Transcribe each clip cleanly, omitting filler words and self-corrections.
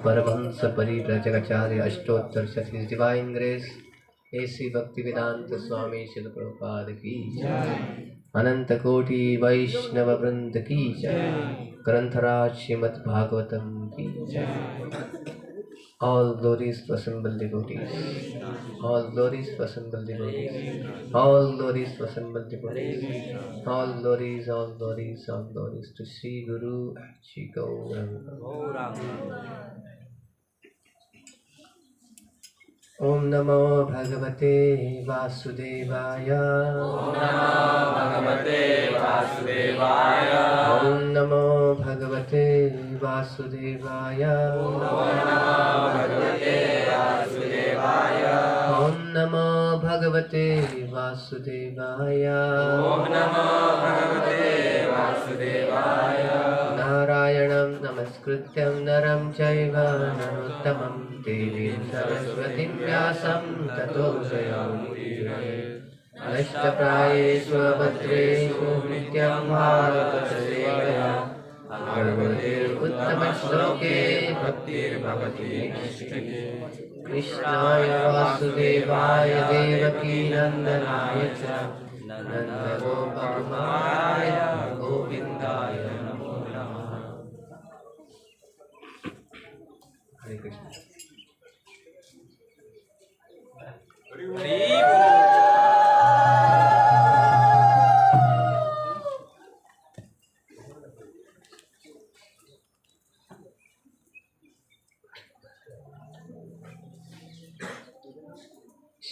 परमहंस परिव्राजकाचार्य अष्टोत्तर शती divine grace ऐसी भक्ति वेदांत स्वामी शिल प्रभुपाद की अनंत कोटि वैष्णव वृंद की ग्रंथराज श्रीमद् भागवतम की All glories to assemble devotees. All glories to assemble devotees. All glories to assemble devotees. All glories, all glories, all glories to Sri Guru Shri Gauranga. Om Namo Bhagavate Vasudevaya. Om Namo Bhagavate Vasudevaya. Om Namo Bhagavate Vasudevaya. Om Namo Bhagavate Vasudevaya. Om Namo Bhagavate Vasudevaya. Om Namo Bhagavate Vasudevaya. Narayanam Namaskrityam Naram Chaiva Narottamam Devim Saraswatim Vyasam Tato Jayamudire Ashtaprayeshu Bhadreshu Nityam Bhagavata Bhagavatir Uttama-shloke Bhaktir Bhavati Nishtake Krishnaya Vasudevaya Devaki Nandanaya Cha Nanda Gopakupaya Govindaya Namo Namaha. Hare Krishna.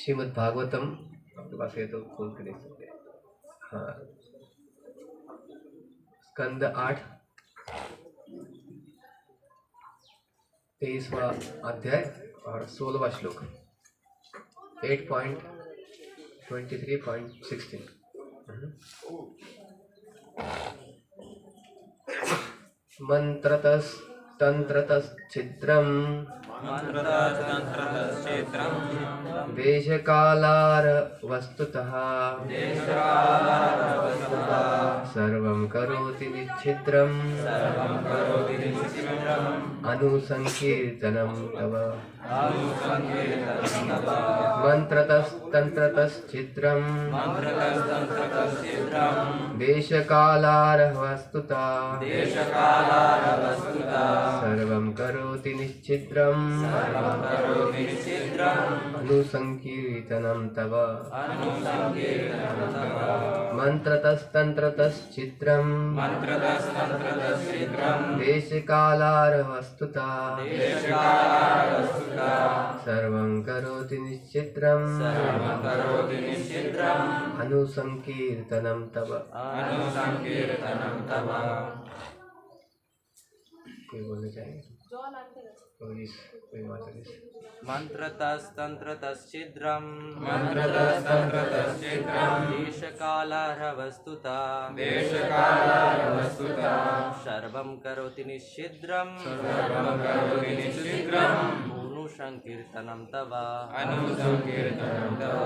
Shrimad Bhagavatam आपके पास है तो खोल के देख सकते हैं। हाँ, स्कंद 8 23वां अध्याय और 16वां श्लोक 8.23.16 मंत्रतस् तंत्रतस् छिद्रम् देशकालार वस्तुतः सर्वं करोति विच्छिद्रम् अनुसंकीर्तनं तव मंत्रतस्तंत्रतश्चित्रं देशकालार वस्तुतः सर्वं करोति निश्चिद्रम् अनुसंकीर्तनं तव मंत्रतस्तंत्रतश्चित्रं देशकालार वस्तुतः सर्वं करोति निश्चित्रम् अनुसंकीर्तनं तव अनुसंकीर्तनं तव। कोई बोलना चाहेंगे? कोई माता जी। मंत्रतस्तंत्रतश्छिद्रं मंत्रतस्तंत्रतश्छिद्रं देशकालर्हवस्तुतः देशकालर्हवस्तुतः सर्वं करोति निश्चिद्रं सर्वं करोति निश्चिद्रम् अनुसंकीर्तनं तव। अनुसंकीर्तनं तव।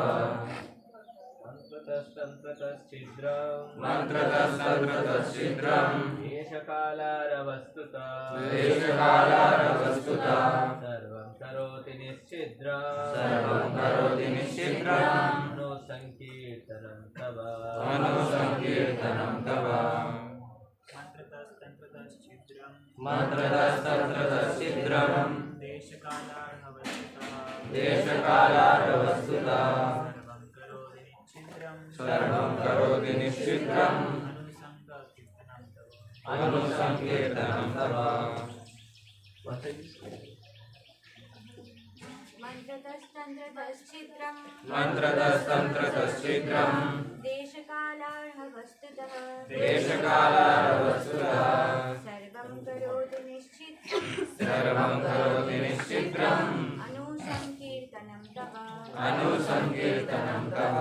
मंत्रतस्तंत्रतश्छिद्रं देशकालर्हवस्तुतः देशकालर्हवस्तुतः सर्वं करोति निश्चिद्रं अनुसंकीर्तनं तव। अनुसंकीर्तनं तव। मंत्रतस्तंत्रतश्छिद्रं देशकालर्हवस्तुतः सर्वं करोति निश्चिद्रम् अनुसंकीर्तनं तव। मंत्रतस्तंत्रतश्छिद्रं देशकालर्हवस्तुतः सर्वं करोति निश्चिद्रम् अनुसंकीर्तनं तव। अनुसंकीर्तनं तव।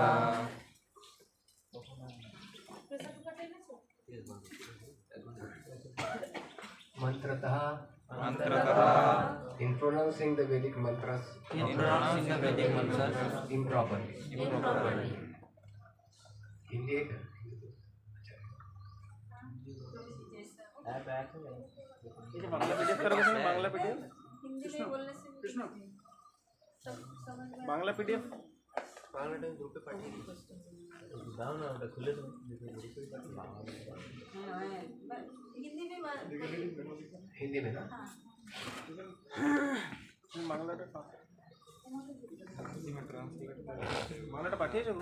मंत्रतः in pronouncing the Vedic mantras improperly. Hindi है क्या? हिंदी में बोलने से Bangla PDF Bangla time group पे पाठिए दाम ना उनका खुले तो हिंदी में ना बांग्ला पाठिए चलो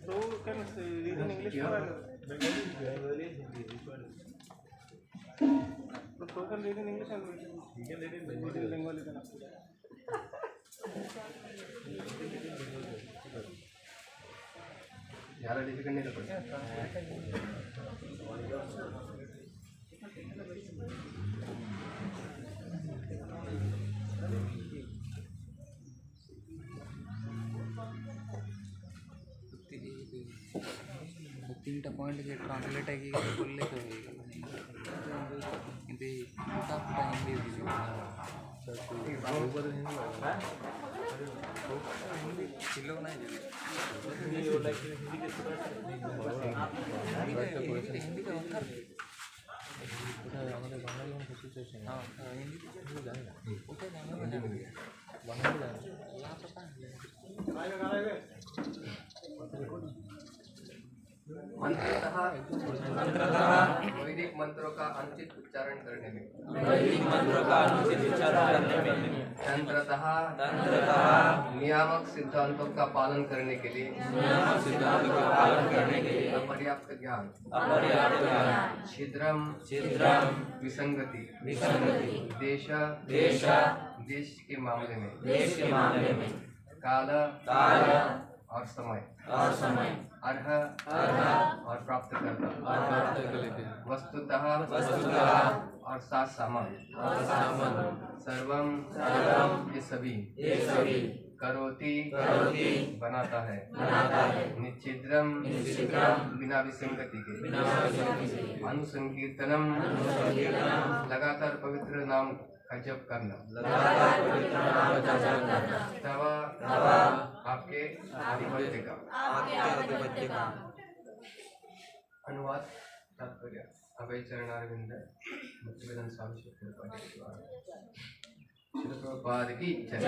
तो क्या रीडिंग इंग्लिश तो total reading English and Bengali का ज़्यादा डिफिकल्ट नहीं लगता तीनटा पॉइंट के ट्रांसलेट है कि बोलले तो কিন্তু সবটা ইংলিশ ছিল না হিন্দিটা দরকার আমাদের বাঙালি মানুষ সিচুয়েশন হ্যাঁ হিন্দি জানি না ওটা জানি বাঙালি জানি मंत्रतः वैदिक मंत्रों का अनुचित उच्चारण करने में तंत्रतः नियामक सिद्धांतों का पालन करने के लिए अपर्याप्त ज्ञान छिद्रम विसंगति देश के मामले में काल और समय अर्ह और प्राप्त करता वस्तुतः और साथ सामान सर्वम ये सभी करोति बनाता है निश्चिद्रम बिना विसंगति के अनुसंकीर्तनम लगातार पवित्र नाम का जप करना तब आपके आधिपत्य का अनुवाद तात्पर्य अभय चरणारविंद मुक्तिवेदन स्वामी श्री प्रभुपाद की जय।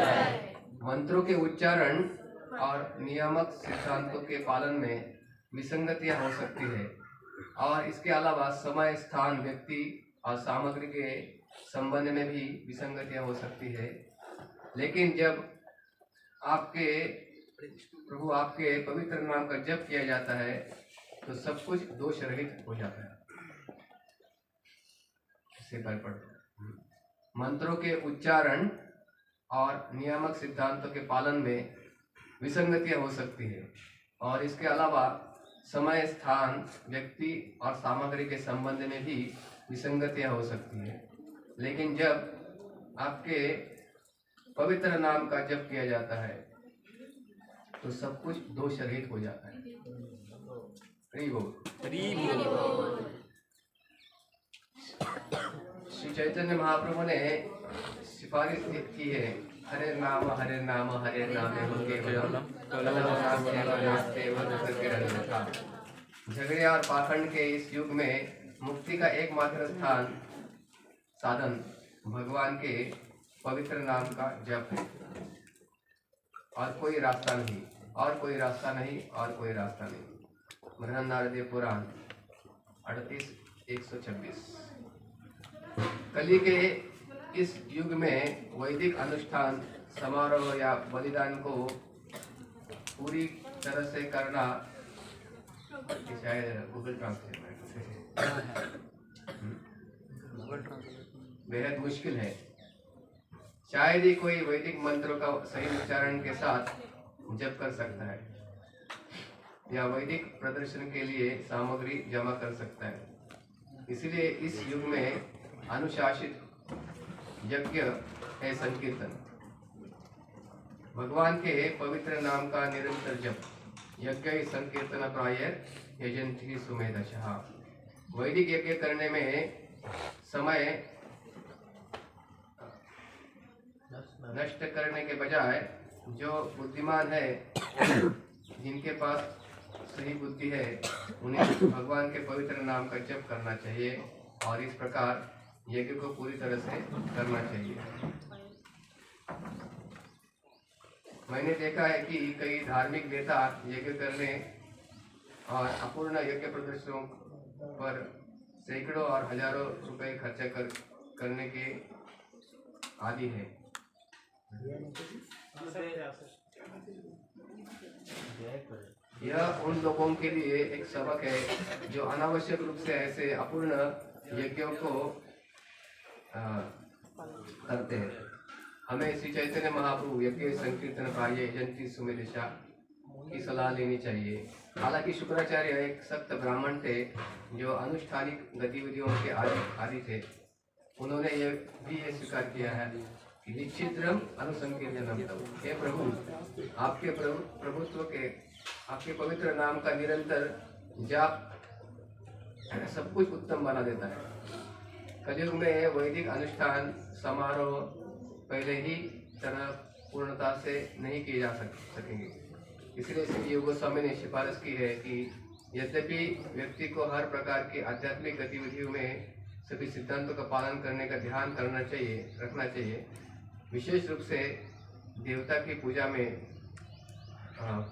मंत्रों के उच्चारण और नियामक सिद्धांतों के पालन में विसंगतियां हो सकती है और इसके अलावा समय स्थान व्यक्ति और सामग्री के संबंध में भी विसंगतियां हो सकती है। लेकिन जब प्रभु आपके पवित्र नाम का जप किया जाता है तो सब कुछ दोष रहित हो जाता है। से कर पढ़ो। मंत्रों के उच्चारण और नियामक सिद्धांतों के पालन में विसंगतियां हो सकती है और इसके अलावा समय, स्थान, व्यक्ति और सामग्री के संबंध में भी विसंगतियां हो सकती है। लेकिन जब आपके पवित्र नाम का जप किया जाता है तो सब कुछ दोष रहित हो जाता है। हरि बोल। श्री चैतन्य महाप्रभु ने सिफारिश की है, हरे नाम हरे नाम हरे नाम झगड़े और पाखंड के इस युग में मुक्ति का एकमात्र स्थान साधन भगवान के पवित्र नाम का जप है और कोई रास्ता नहीं, और कोई रास्ता नहीं, और कोई रास्ता नहीं। बृहन नारदीय पुराण 38:126। कली के इस युग में वैदिक अनुष्ठान, समारोह या बलिदान को पूरी तरह से करना शायद गूगल ट्रांसलेट बेहद मुश्किल है। शायद ही कोई वैदिक मंत्रों का सही उच्चारण के साथ जप कर सकता है या वैदिक प्रदर्शन के लिए सामग्री जमा कर सकता है। इसलिए इस युग में अनुशासित यज्ञ है संकीर्तन, भगवान के पवित्र नाम का निरंतर जप। यज्ञ संकीर्तन प्राय यजन्ति सुमेधशः। वैदिक यज्ञ करने में समय नष्ट करने के बजाय जो बुद्धिमान है, जिनके पास सही बुद्धि है, उन्हें भगवान के पवित्र नाम का जप करना चाहिए और इस प्रकार यज्ञ को पूरी तरह से करना चाहिए। मैंने देखा है कि कई धार्मिक नेता यज्ञ करने और अपूर्ण यज्ञ प्रदर्शनों पर सैकड़ों और हजारों रुपए खर्चा करने के आदि है। यह उन लोगों के लिए एक सबक है जो अनावश्यक रूप से ऐसे अपूर्ण यज्ञों को करते हैं। हमें श्री चैतन्य महाप्रभु यज्ञ संकीर्तन प्राय यजन्ति सुमेधशः की सलाह लेनी चाहिए। हालांकि शुक्राचार्य एक सख्त ब्राह्मण थे जो अनुष्ठानिक गतिविधियों के आदि थे। उन्होंने ये स्वीकार किया है कि निश्चित्रम अनुसंकीर्तनम। हे प्रभु, आपके प्रभुत्व के, आपके पवित्र नाम का निरंतर जाप सब कुछ उत्तम बना देता है। कलयुग में वैदिक अनुष्ठान समारोह पहले ही तरह पूर्णता से नहीं किए जा सकेंगे। इसलिए श्री योग गोस्वामी ने सिफारिश की है कि यद्यपि व्यक्ति को हर प्रकार की आध्यात्मिक गतिविधियों में सभी सिद्धांतों का पालन करने का ध्यान रखना चाहिए, विशेष रूप से देवता की पूजा में,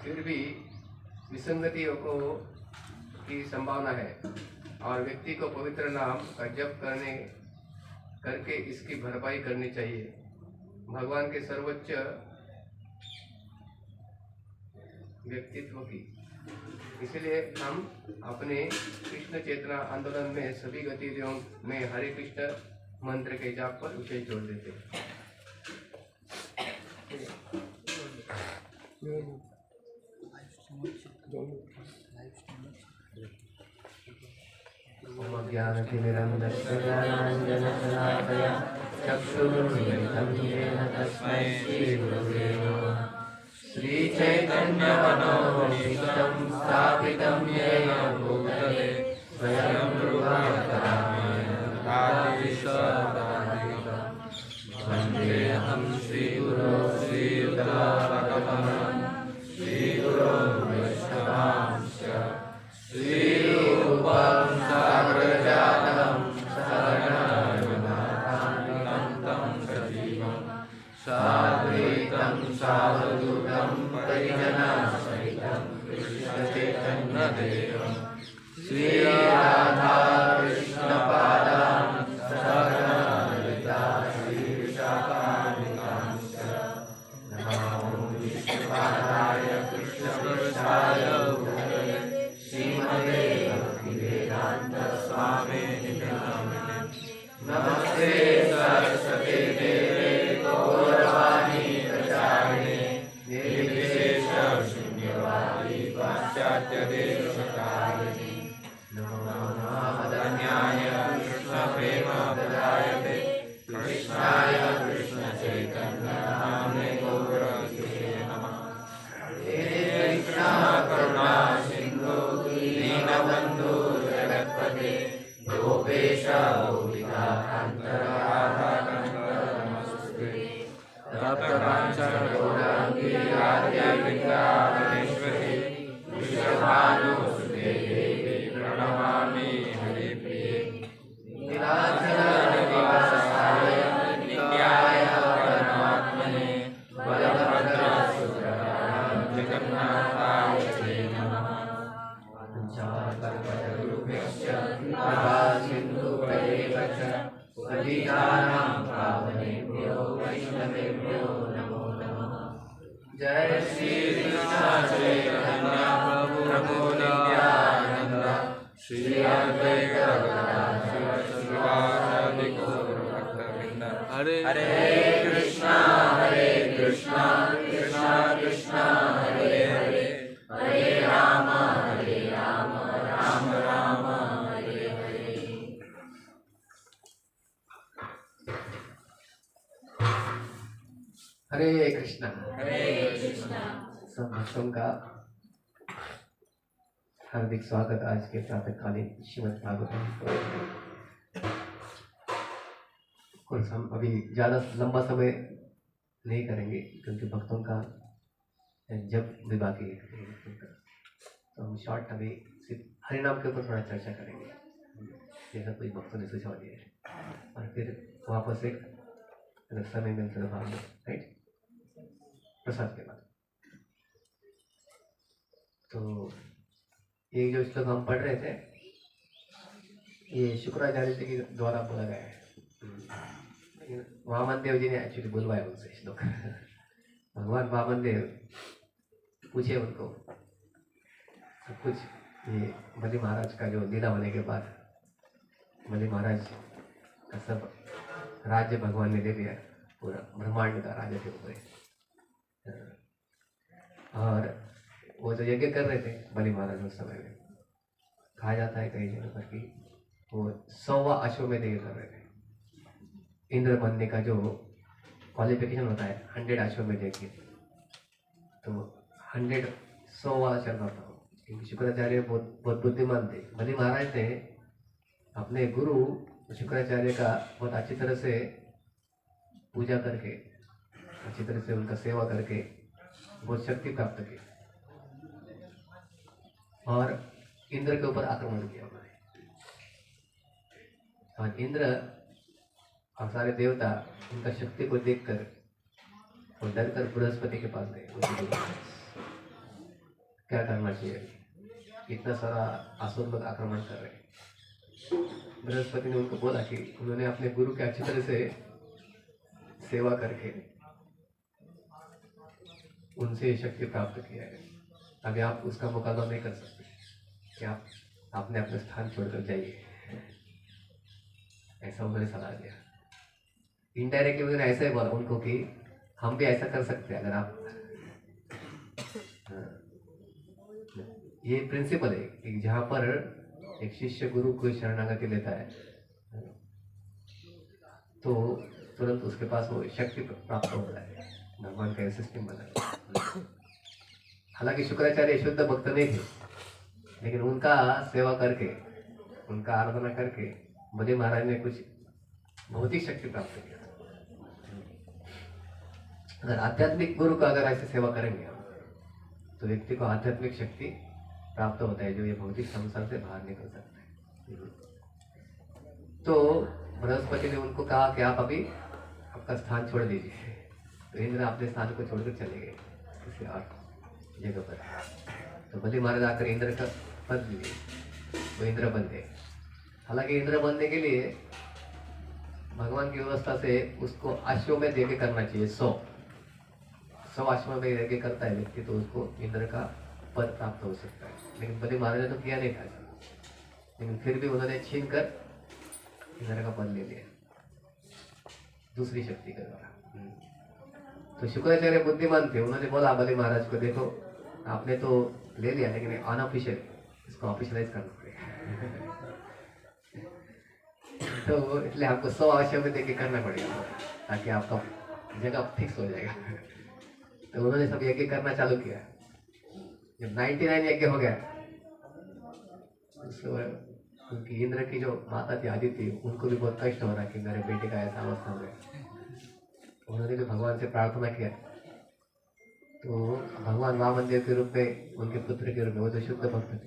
फिर भी विसंगतियों की संभावना है और व्यक्ति को पवित्र नाम का जप करके इसकी भरपाई करनी चाहिए। भगवान के सर्वोच्च व्यक्तित्व की। इसलिए हम अपने कृष्ण चेतना आंदोलन में सभी गतिविधियों में हरे कृष्ण मंत्र के जाप पर विशेष जोर देते हैं। ज्ञानतिमिरन्दस्य ज्ञानाञ्जनशलाकया चक्षुरुन्मिलितं येन तस्मै श्रीगुरवे नमः। श्रीचैतन्यमनोभीष्टं स्थापितं येन भूतले स्वयं रूपं आदिविश्वदादिकं वन्देऽहं श्रीगुरो श्रीयुतापकमलं श्रीगुरो वैष्णवांश्च श्रीरूपं साग्रजातं शरणं सजीवं साद्वैतं सावधूतं परिजनसहितं कृष्णचैतन्यदेवं श्रीराधा कृष्णपादान् सहगणललिता श्रीविशाखान्वितांश्च नमो विष्णुपादाय कृष्णपृष्ठाय भूतले श्रीमते भक्तिवेदान्त स्वामिने नमः। जय श्री कृष्ण चैतन्य प्रभु नित्यानंद श्री अद्वैत गदाधर श्रीवासादि गौरभक्तवृंद हरे कृष्णा कृष्णा कृष्णा हरे हरे हरे राम राम राम हरे हरे। हरे कृष्णा। कृष्णा। सब भक्तों का हार्दिक स्वागत आज के प्रातःकालीन श्रीमद् भागवतम। और हम अभी ज़्यादा लंबा समय नहीं करेंगे क्योंकि भक्तों का जब भी बाकी है, तो हम शॉर्ट अभी सिर्फ हरिनाम के ऊपर थोड़ा चर्चा करेंगे जैसा कोई भक्तों ने सुझाव दिया है, और फिर वापस एक अगर समय मिलता है बाद में, राइट, प्रसाद के बाद। तो ये जो श्लोक हम पढ़ रहे थे ये शुक्राचार्य जी के द्वारा बोला गया है। वामन देव जी ने एक्चुअली बुलवाया उनसे श्लोक। भगवान वामन देव पूछे उनको सब कुछ, ये बलि महाराज का जो लीला होने के बाद बलि महाराज का सब राज्य भगवान ने दे दिया, पूरा ब्रह्मांड का राज्य के ऊपर। और वो जो यज्ञ कर रहे थे बलि महाराज उस समय में, कहा जाता है कई जगह पर कि वो 100वां अश्वमेध यज्ञ कर रहे थे। इंद्र बनने का जो क्वालिफिकेशन होता है 100 अश्वमेध यज्ञ, तो 100वां चल रहा था। क्योंकि शुक्राचार्य बहुत बुद्धिमान थे। बलि महाराज ने अपने गुरु शुक्राचार्य का बहुत अच्छी तरह से पूजा करके, अच्छी तरह से उनका सेवा करके बहुत शक्ति प्राप्त की और इंद्र के ऊपर आक्रमण किया उन्होंने। और इंद्र और सारे देवता उनका शक्ति को देखकर और डरकर बृहस्पति के पास गए। क्या करना चाहिए, इतना सारा असुर लोग आक्रमण कर रहे हैं। बृहस्पति ने उनको बोला कि उन्होंने अपने गुरु के अच्छी तरह से सेवा करके उनसे शक्ति प्राप्त किया है, अभी आप उसका मुकाबला नहीं कर सकते, कि आप आपने अपने स्थान छोड़कर जाइए, ऐसा उन्होंने सलाह दिया। इनडायरेक्टली उन्होंने ऐसा ही बोला उनको कि हम भी ऐसा कर सकते हैं अगर आप। ये प्रिंसिपल है कि जहाँ पर एक शिष्य गुरु को शरणागति लेता है तो तुरंत उसके पास वो शक्ति प्राप्त होता है। भगवान का सिस्टम बना है। हालांकि शुक्राचार्य शुद्ध भक्त नहीं थे, लेकिन उनका सेवा करके, उनका आराधना करके बलि महाराज ने कुछ भौतिक शक्ति प्राप्त किया। अगर आध्यात्मिक गुरु का अगर ऐसे सेवा करेंगे तो व्यक्ति को आध्यात्मिक शक्ति प्राप्त होता है, जो ये भौतिक संसार से बाहर निकल सकता है। तो बृहस्पति ने उनको कहा कि आप अभी आपका स्थान छोड़ दीजिए। तो इंद्र अपने स्थान को छोड़कर चले गए किसी और जगह पर। तो बलि महाराज आकर इंद्र का पद लिए, वो इंद्र बन गए। हालांकि इंद्र बनने के लिए भगवान की व्यवस्था से उसको अश्वमेध यज्ञ करना चाहिए। 100 अश्वमेध यज्ञ करता है व्यक्ति तो उसको इंद्र का पद प्राप्त हो सकता है। लेकिन बलि महाराज ने तो किया नहीं था, लेकिन फिर भी उन्होंने छीन कर इंद्र का पद ले लिया दूसरी शक्ति के द्वारा। तो शुक्राचार्य बुद्धिमान थे, उन्होंने बोला बलि महाराज को, देखो आपने तो ले लिया लेकिन अनऑफिशियल, इसको ऑफिशियलाइज करना पड़ेगा। तो इसलिए आपको 100 अश्वमेध यज्ञ करना पड़ेगा ताकि आपका जगह फिक्स हो जाएगा। तो उन्होंने सब यज्ञ करना चालू किया। जब 99 यज्ञ हो गया तो उनकी इंद्र की जो माता थी आदित्य, उनको भी बहुत कष्ट हो रहा कि मेरे बेटे का ऐसा अवस्था हो गया। उन्होंने भी भगवान से प्रार्थना किया। तो भगवान वामन देव के रूप में, उनके पुत्र के रूप में, वो तो शुद्ध भक्त थे,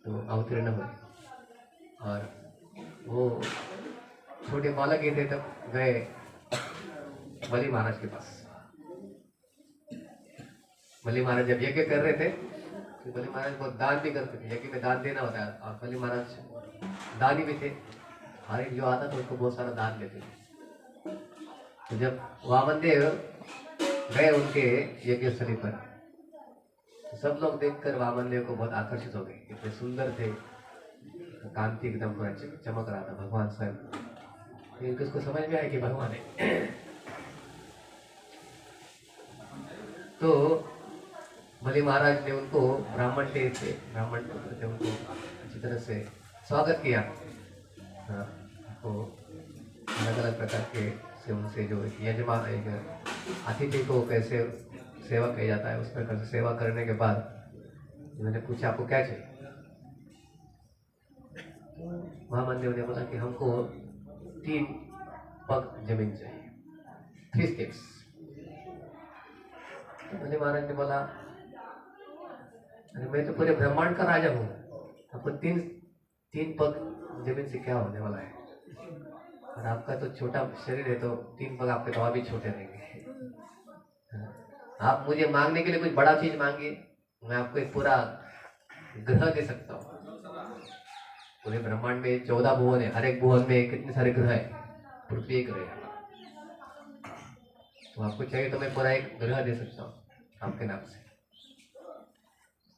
तो अवतीर्ण हुए और वो छोटे बालक ही थे तब गए बलि महाराज के पास। बलि महाराज जब यज्ञ कर रहे थे तो बलि महाराज बहुत दान भी करते थे, यज्ञ में दान देना होता है और बलि महाराज दानी भी थे। हर एक जो आता था उसको बहुत सारा दान देते थे। तो जब वामन देव गए उनके यज्ञ स्थली पर। सब लोग देखकर वामन देव को बहुत आकर्षित हो गए, इतने सुंदर थे, कांति एकदम पूरा चमक रहा था भगवान स्वयं। फिर उसको समझ में आया कि भगवान है। तो बलि महाराज ने उनको ब्राह्मण थे, ब्राह्मण थे, उनको अच्छी तरह से स्वागत किया। तो अलग अलग प्रकार के से उनसे जो यजमान एक अतिथि को कैसे सेवा किया जाता है उस प्रकार से सेवा करने के बाद मैंने पूछा आपको क्या चाहिए। महामंदिर ने बोला कि हमको 3 पग जमीन चाहिए, 3 स्टेप्स। तो बलि महाराज ने बोला अरे मैं तो पूरे ब्रह्मांड का राजा हूँ, आपको 3 पग जमीन से क्या होने वाला है, और आपका तो छोटा शरीर है तो 3 पग आपके तो भी छोटे रहेंगे। आप मुझे मांगने के लिए कुछ बड़ा चीज मांगिए, मैं आपको एक पूरा ग्रह दे सकता हूँ। पूरे ब्रह्मांड में 14 भुवन है, हर एक भुवन में कितने सारे ग्रह है, पृथ्वी एक ग्रह है। तो आपको चाहिए तो मैं पूरा एक ग्रह दे सकता हूँ आपके नाम से।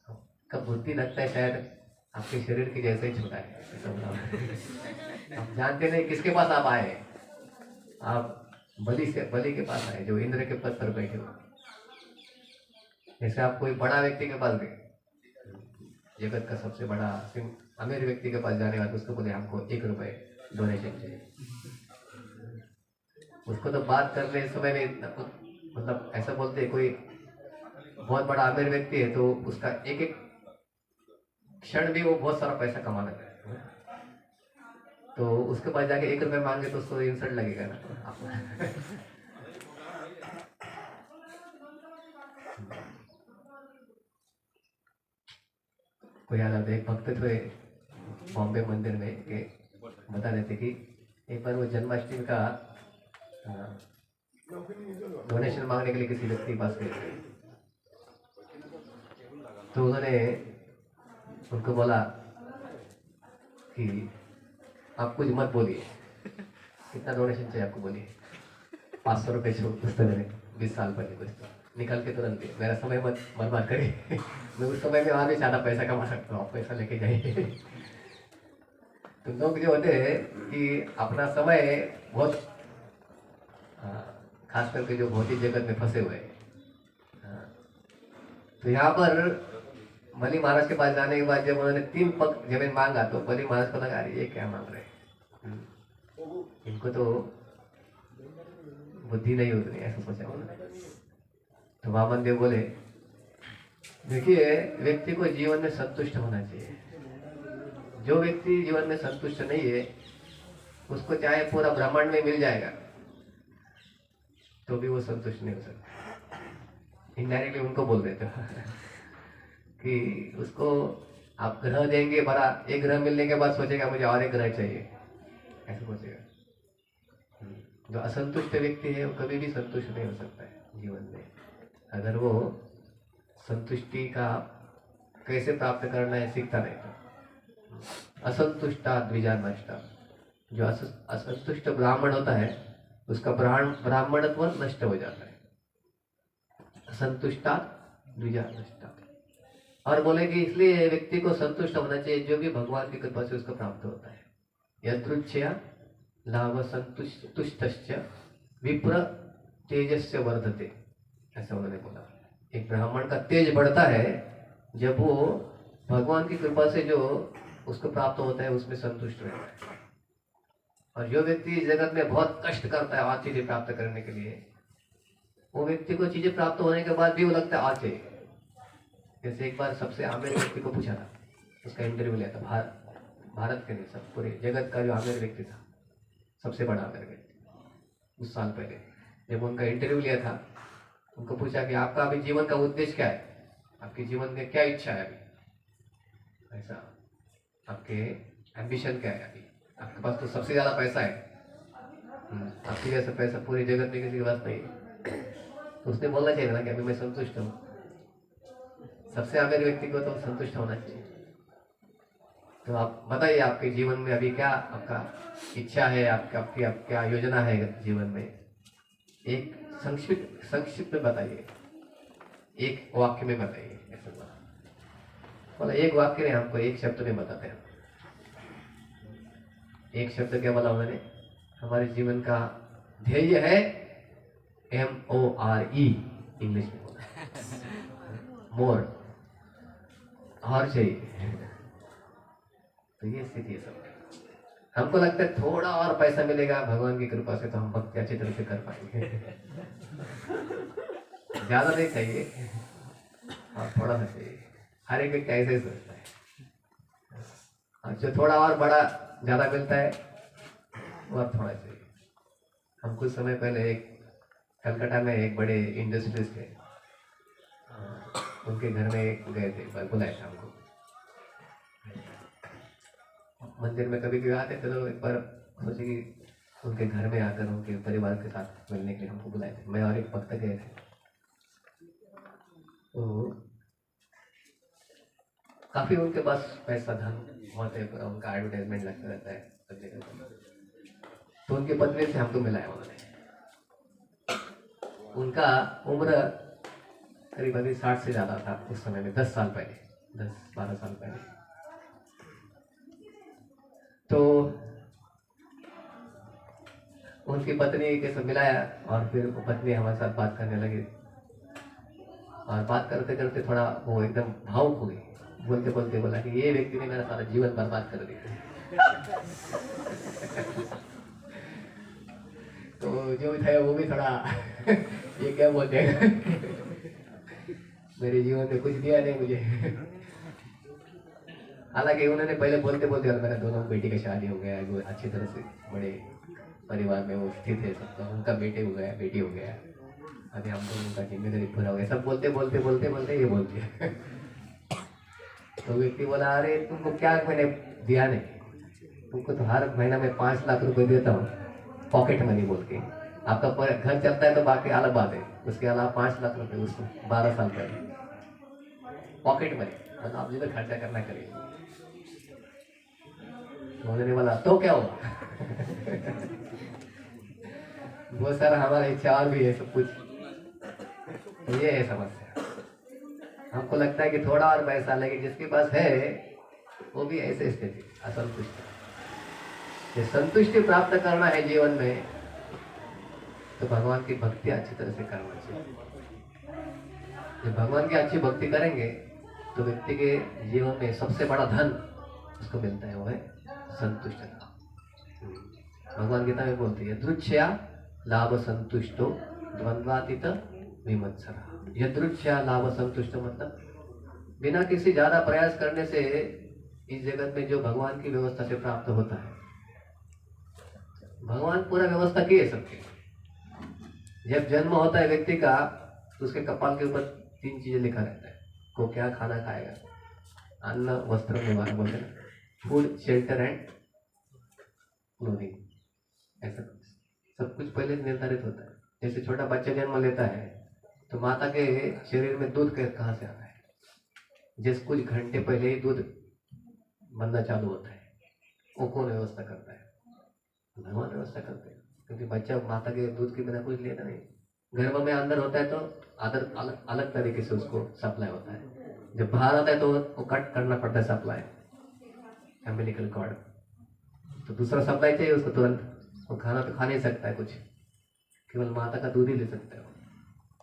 आपका बुद्धि लगता है शायद आपके शरीर के जैसे ही छोटा है। आप जानते नहीं किसके पास आप आए हैं, आप बलि के पास आए जो इंद्र के पद पर बैठे हुए। जैसे आप कोई बड़ा व्यक्ति के पास गए, जगत का सबसे बड़ा अमीर व्यक्ति के पास जाने वाले, उसको बोले हमको 1 रुपए डोनेशन चाहिए। उसको तो बात करने समय में मतलब ऐसा बोलते हैं, कोई बहुत बड़ा अमीर व्यक्ति है तो उसका एक एक क्षण भी वो बहुत सारा पैसा कमाना है, तो उसके पास जाके 1 रुपए मांगे तो उसको इंसल्ट लगेगा ना। कोई हालत एक भक्त थे बॉम्बे मंदिर में के बता रहे थे कि एक बार वो जन्माष्टमी का डोनेशन मांगने के लिए किसी व्यक्ति के पास गए, तो उन्होंने उनको बोला कि आप कुछ मत बोलिए, कितना डोनेशन चाहिए आपको बोलिए। 500 रुपये पुस्तक मैंने 20 साल पहले पुस्तक निकाल के तुरंत दिए, मेरा समय मत बर्बाद करिए, मैं उस समय में और भी ज़्यादा पैसा कमा सकता हूँ, आप पैसा लेके जाइए। तो लोग जो होते हैं कि अपना समय बहुत खास करके जो भौतिक जगत में फंसे हुए हैं। तो यहाँ पर बलि महाराज के पास जाने के बाद जब उन्होंने 3 पग जमीन मांगा तो बलि महाराज को लगा ये क्या मांग रहे हैं, इनको तो बुद्धि नहीं उतनी, ऐसा सोचा उन्होंने। तो वामन देव बोले देखिए व्यक्ति को जीवन में संतुष्ट होना चाहिए। जो व्यक्ति जीवन में संतुष्ट नहीं है उसको चाहे पूरा ब्रह्मांड में मिल जाएगा तो भी वो संतुष्ट नहीं हो सकता। इनडायरेक्टली उनको बोल देते हो कि उसको आप ग्रह देंगे, बड़ा एक ग्रह मिलने के बाद सोचेगा मुझे और एक ग्रह चाहिए, ऐसे सोचेगा। जो असंतुष्ट व्यक्ति है वो कभी भी संतुष्ट नहीं हो सकता है जीवन में। अगर वो संतुष्टि का कैसे प्राप्त करना है सीखता नहीं तो असंतुष्टा द्विजा नष्टा। जो असंतुष्ट ब्राह्मण होता है उसका ब्राह्मणत्व नष्ट हो जाता है। असंतुष्टा द्विजा नष्टा। और बोले कि इसलिए व्यक्ति को संतुष्ट होना चाहिए जो भी भगवान की कृपा से उसको प्राप्त होता है। यदृच्छया लाभ संतुष्टश्च विप्र तेजस्य वर्धते, ऐसा उन्होंने बोला। एक ब्राह्मण का तेज बढ़ता है जब वो भगवान की कृपा से जो उसको प्राप्त होता है उसमें संतुष्ट रहता है। और जो व्यक्ति जगत में बहुत कष्ट करता है और चीजें प्राप्त करने के लिए, वो व्यक्ति को चीजें प्राप्त होने के बाद भी वो लगता है और चाहिए। जैसे एक बार सबसे आमिर व्यक्ति को पूछा था, उसका इंटरव्यू लिया था, भारत के नहीं सब पूरे जगत का जो आमिर व्यक्ति था, सबसे बड़ा आमिर व्यक्ति, कुछ साल पहले जब उनका इंटरव्यू लिया था, उनको पूछा कि आपका अभी जीवन का उद्देश्य क्या है, आपके जीवन में क्या इच्छा है अभी, ऐसा आपके एम्बिशन क्या है अभी, आपके पास तो सबसे ज्यादा पैसा है, आपके जैसा पैसा पूरी जगत में किसी के पास नहीं है। तो उसने बोलना चाहिए ना कि अभी मैं संतुष्ट हूँ। सबसे अमीर व्यक्ति को तो संतुष्ट होना चाहिए। तो आप बताइए आपके जीवन में अभी क्या आपका इच्छा है, आपका क्या योजना है जीवन में। एक संक्षिप्त में बताइए, एक वाक्य में बताइए। ऐसा बोला एक वाक्य ने हमको एक शब्द में बताते हैं। एक शब्द क्या बोला उन्होंने? हमारे जीवन का ध्येय है MORE, इंग्लिश में बोला, मोर, और चाहिए। तो ये स्थिति है सब। हमको लगता है थोड़ा और पैसा मिलेगा भगवान की कृपा से तो हम भक्ति अच्छी तरह से कर पाएंगे। ज्यादा नहीं चाहिए और थोड़ा सा चाहिए। हर एक व्यक्ति ऐसे ही सोचता है। और जो थोड़ा और बड़ा ज्यादा मिलता है वो और थोड़ा चाहिए। हम कुछ समय पहले एक कलकत्ता में एक बड़े इंडस्ट्रियलिस्ट थे, उनके घर में गए थे, बुलाया था हमको। मंदिर में कभी कभी आते थे तो एक बार सोचे कि उनके घर में आकर उनके परिवार के साथ मिलने के लिए हमको बुलाए थे। मैं और एक भक्त गए थे। तो काफी उनके पास पैसा धन बहुत है, उनका एडवर्टाइजमेंट लगता रहता है सब जगह। तो उनकी पत्नी से हमको मिलाया उन्होंने। उनका उम्र करीब 60 से ज्यादा था उस समय में, 10 साल पहले, 10-12 साल पहले। तो उनकी पत्नी के साथ मिलाया और फिर वो पत्नी हमारे साथ बात करने लगी और बात करते करते थोड़ा वो एकदम भावुक हो गई। बोलते बोलते बोला कि ये व्यक्ति ने मेरा सारा जीवन बर्बाद कर दिया। तो जो था वो भी थोड़ा ये क्या बोलते हैं, मेरे जीवन में कुछ दिया नहीं मुझे। हालांकि उन्होंने पहले बोलते बोलते मेरा दोनों बेटी का शादी हो गया, वो अच्छी तरह से बड़े परिवार में वो स्थित है, सबका उनका बेटे हो गया, बेटी हो गया, अभी हम दोनों का जिम्मेदारी पूरा हो गया, सब बोलते बोलते बोलते बोलते ये बोल दिया। तो व्यक्ति बोला अरे तुमको क्या मैंने दिया नहीं, तुमको तो हर महीना में 5 लाख रुपए देता हूँ पॉकेट मनी बोल के, आपका घर चलता है तो बाकी अलग बात है, उसके अलावा 5 लाख रुपए उसको 12 साल पहले पॉकेट मनी, मतलब आप जिधर खर्चा करना करिए। तो उन्होंने बोला तो क्या हुआ? बहुत सारा हमारा इच्छा और भी है सब कुछ। तो ये है समस्या। हमको लगता है कि थोड़ा और पैसा, लेकिन जिसके पास है वो भी ऐसे स्थिति असंतुष्ट। ये संतुष्टि प्राप्त करना है जीवन में तो भगवान की भक्ति अच्छी तरह से करना चाहिए। जब भगवान की अच्छी भक्ति करेंगे तो व्यक्ति के जीवन में सबसे बड़ा धन उसको मिलता है, वो है संतुष्टता। भगवान गीता में बोलते हैं यदृच्छया लाभ संतुष्टो द्वंद्वातीत विमत्सरा। यदृच्छया लाभ संतुष्ट मतलब बिना किसी ज्यादा प्रयास करने से इस जगत में जो भगवान की व्यवस्था से प्राप्त होता है, भगवान पूरा व्यवस्था की है सबके। जब जन्म होता है व्यक्ति का तो उसके कपाल के ऊपर 3 चीजें लिखा रहता है, को क्या खाना खाएगा, अन्न वस्त्र निवारण बोलते हैं, फूड शेल्टर एंड क्लोथिंग। ऐसा सब कुछ पहले निर्धारित होता है। जैसे छोटा बच्चा जन्म लेता है तो माता के शरीर में दूध कहाँ से आता है, जिस कुछ घंटे पहले ही दूध बनना चालू होता है, वो कौन व्यवस्था करता है? भगवान व्यवस्था करते हैं, क्योंकि बच्चा माता के दूध के बिना कुछ लेता नहीं। गर्भ में अंदर होता है तो अलग अलग तरीके से उसको सप्लाई होता है, जब बाहर आता है तो वो कट करना पड़ता है सप्लाई, अम्बिलिकल कॉर्ड, तो दूसरा सप्लाई चाहिए उसको तुरंत। वो खाना तो खा नहीं सकता है कुछ, केवल माता का दूध ही ले सकता है,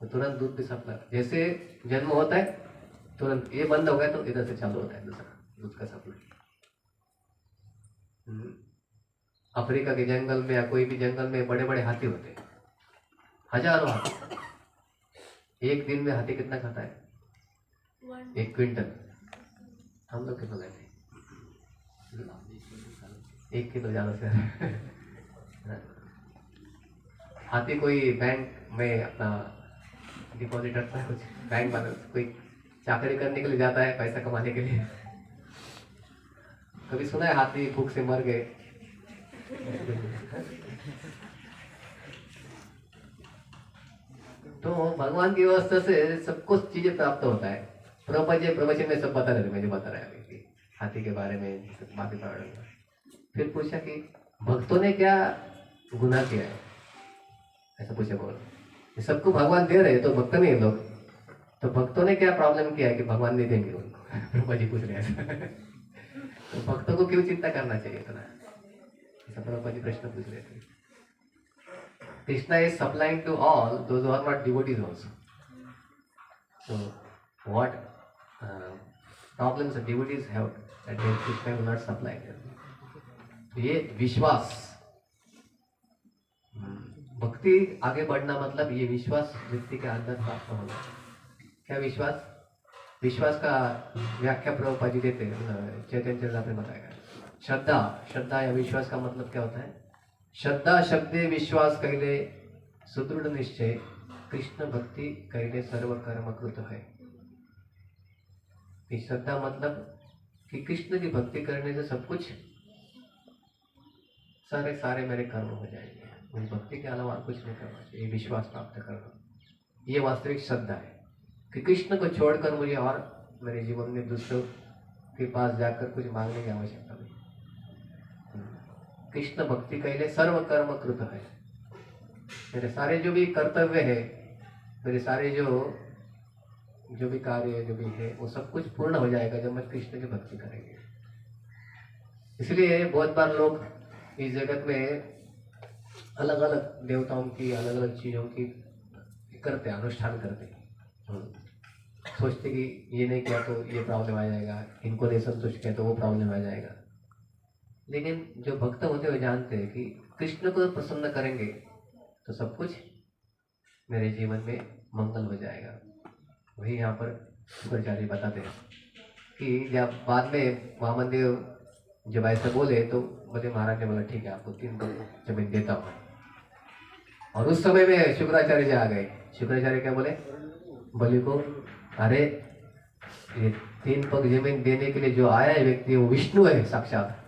तो तुरंत दूध भी सप्लाई। जैसे जन्म होता है तुरंत ये बंद हो गया तो इधर से चालू होता है दूसरा दूध का सप्लाई। अफ्रीका के जंगल में या कोई भी जंगल में बड़े बड़े हाथी होते हैं, हजारों हाथी। एक दिन में हाथी कितना खाता है? 1 क्विंटल। हम लोग कितना लेते हैं? 1 किलो ज्यादा से। हाथी कोई बैंक में अपना डिपॉजिट रखता है, कुछ बैंक वाला कोई चाकरी करने के लिए जाता है पैसा कमाने के लिए। कभी सुना है हाथी भूख से मर गए? तो भगवान की व्यवस्था से सब कुछ चीजें प्राप्त होता है। प्रवचन में सब बता रहे थे, मुझे बता रहा है हाथी के बारे में बाकी पढ़। फिर पूछा कि भक्तों ने क्या गुनाह किया है, ऐसा पूछा बोल। ये सबको भगवान दे रहे, तो भक्त नहीं लोग, तो भक्तों ने क्या प्रॉब्लम किया है कि भगवान नहीं देंगे उनको? प्रभुपा जी पूछ रहे हैं। तो भक्तों को क्यों चिंता करना चाहिए इतना? ऐसा प्रभुपा जी प्रश्न पूछ रहे थे। Krishna is supplying to all those who are not devotees also. So what problems the devotees have that they Krishna will not supply them? ये विश्वास, भक्ति आगे बढ़ना मतलब ये विश्वास व्यक्ति के अंदर प्राप्त होना। क्या विश्वास? विश्वास का व्याख्या प्रभुपाद जी देते हैं, चैतन्य चरितामृत में बताया गया। श्रद्धा, श्रद्धा या विश्वास का मतलब क्या होता है? श्रद्धा शब्दे विश्वास कहले सुदृढ़ निश्चय, कृष्ण भक्ति कहले सर्व कर्म कृत है। श्रद्धा मतलब कि कृष्ण की भक्ति करने से सब कुछ, सारे मेरे कर्म हो जाएंगे, उस भक्ति के अलावा कुछ नहीं करना चाहिए। विश्वास प्राप्त करना, ये वास्तविक श्रद्धा है कि कृष्ण को छोड़कर मुझे और मेरे जीवन में दूसरों के पास जाकर कुछ मांगने की आवश्यकता नहीं। कृष्ण भक्ति कहले सर्व कर्म कृत है। मेरे सारे जो भी कर्तव्य है, मेरे सारे जो भी कार्य जो भी है, वो सब कुछ पूर्ण हो जाएगा जब मैं कृष्ण की भक्ति करेंगे। इसलिए बहुत बार लोग इस जगत में अलग अलग देवताओं की, अलग अलग चीज़ों की करते, अनुष्ठान करते, सोचते कि ये नहीं किया तो ये प्रॉब्लम आ जाएगा, इनको नहीं संतुष्ट किया तो वो प्रॉब्लम आ जाएगा। लेकिन जो भक्त होते हुए जानते हैं कि कृष्ण को प्रसन्न करेंगे तो सब कुछ मेरे जीवन में मंगल हो जाएगा। वही यहाँ पर शुक्राचार्य बताते हैं कि जब बाद में वामन देव जब ऐसे बोले तो बोले, महाराज ने बोला ठीक है आपको 3 जमीन देता हूँ। और उस समय में शुक्राचार्य जी आ गए। शुक्राचार्य क्या बोले बलि को, अरे ये 3 पग जमीन देने के लिए जो आया है व्यक्ति वो विष्णु है साक्षात,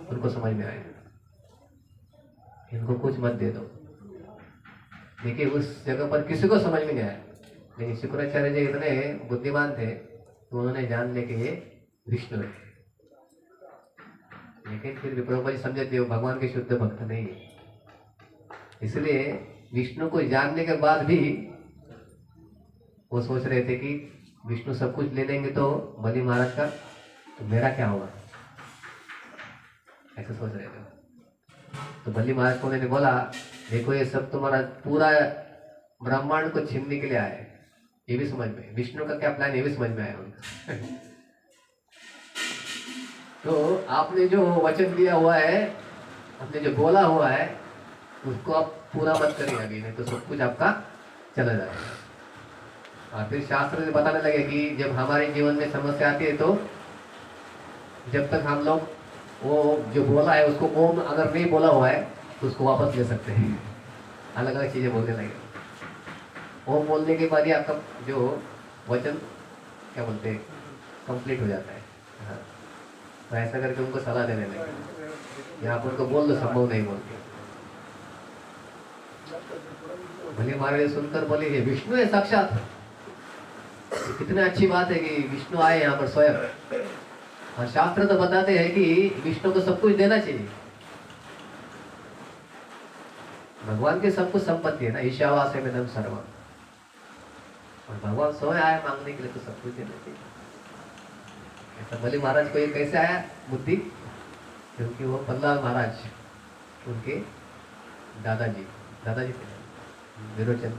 उनको समझ में आया, इनको कुछ मत दे दो। देखिए उस जगह पर किसी को समझ में नहीं आया, लेकिन शुक्राचार्य जी इतने बुद्धिमान थे तो उन्होंने जान लिया कि ये विष्णु है। लेकिन फिर भी प्रभुपाद जी समझते हो भगवान के शुद्ध भक्त नहीं है, इसलिए विष्णु को जानने के बाद भी वो सोच रहे थे कि विष्णु सब कुछ ले लेंगे तो बलि महाराज का, तो मेरा क्या होगा, ऐसा सोच रहे थे। तो बलि महाराज को उन्होंने बोला, देखो ये सब तुम्हारा पूरा ब्रह्मांड को छीनने के लिए आए, ये भी समझ में, विष्णु का क्या प्लान ये भी समझ में आया उनको। तो आपने जो वचन दिया हुआ है, आपने जो बोला हुआ है, उसको आप पूरा मत करिए अभी, नहीं तो सब कुछ आपका चला जाएगा। और फिर शास्त्र से बताने लगे कि जब हमारे जीवन में समस्या आती है तो जब तक हम लोग वो जो बोला है उसको ओम अगर नहीं बोला हुआ है तो उसको वापस ले सकते हैं। अलग अलग चीजें बोलने लगे। ओम बोलने के बाद ही आपका जो वचन क्या बोलते हैं कंप्लीट हो जाता है। हाँ, तो ऐसा करके उनको सलाह देने लगे। यहाँ पर उनको बोल दो, संभव नहीं बोलते। भले महाराज सुनकर बोले ये विष्णु है साक्षात, कितनी अच्छी बात है कि विष्णु आए यहाँ पर स्वयं। और शास्त्र तो बताते हैं कि विष्णु को सब कुछ देना चाहिए। भगवान के सब कुछ संपत्ति है ना, ईशावास्य में सर्वम, और भगवान स्वयं आया मांगने के लिए तो सब कुछ देना चाहिए। ऐसा बलि महाराज को ये कैसे आया बुद्धि, क्योंकि वो प्रहलाद महाराज उनके दादाजी विरोचन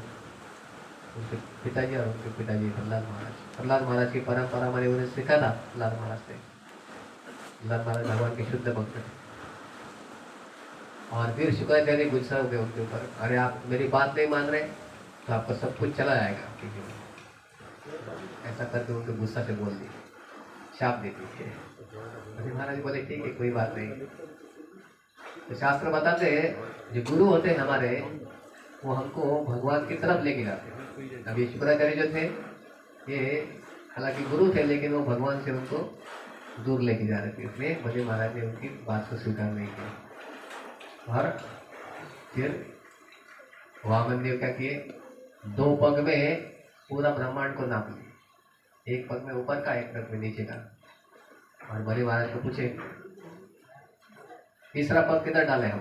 उनके पिताजी और उनके पिताजी प्रहलाद महाराज की परंपरा मैंने उन्हें सीखा था। प्रहलाद महाराज से, प्रहलाद महाराज भगवान के शुद्ध भक्त थे। और फिर शुक्राचार्य गुस्सा हो गए उनके ऊपर, अरे आप मेरी बात नहीं मान रहे तो आपका सब कुछ चला जाएगा आपके जीवन। ऐसा करके उनको गुस्सा से बोल दिए, शाप दे दिए। अभी महाराज बोले ठीक है कोई बात नहीं। तो शास्त्र बताते हैं जो गुरु होते हैं हमारे, वो हमको भगवान की तरफ लेके जाते हैं। अभी शुक्राचार्य जो थे ये हालांकि गुरु थे, लेकिन वो भगवान से उनको दूर लेके जा रहे थे, इसलिए बलि महाराज ने उनकी बात को स्वीकार नहीं किया। और फिर वामन देव क्या किए, 2 पग में पूरा ब्रह्मांड को नाप लिए, 1 पग में ऊपर का, 1 पग में नीचे का। और बलि महाराज को पूछे तीसरा पग किधर डाले हम,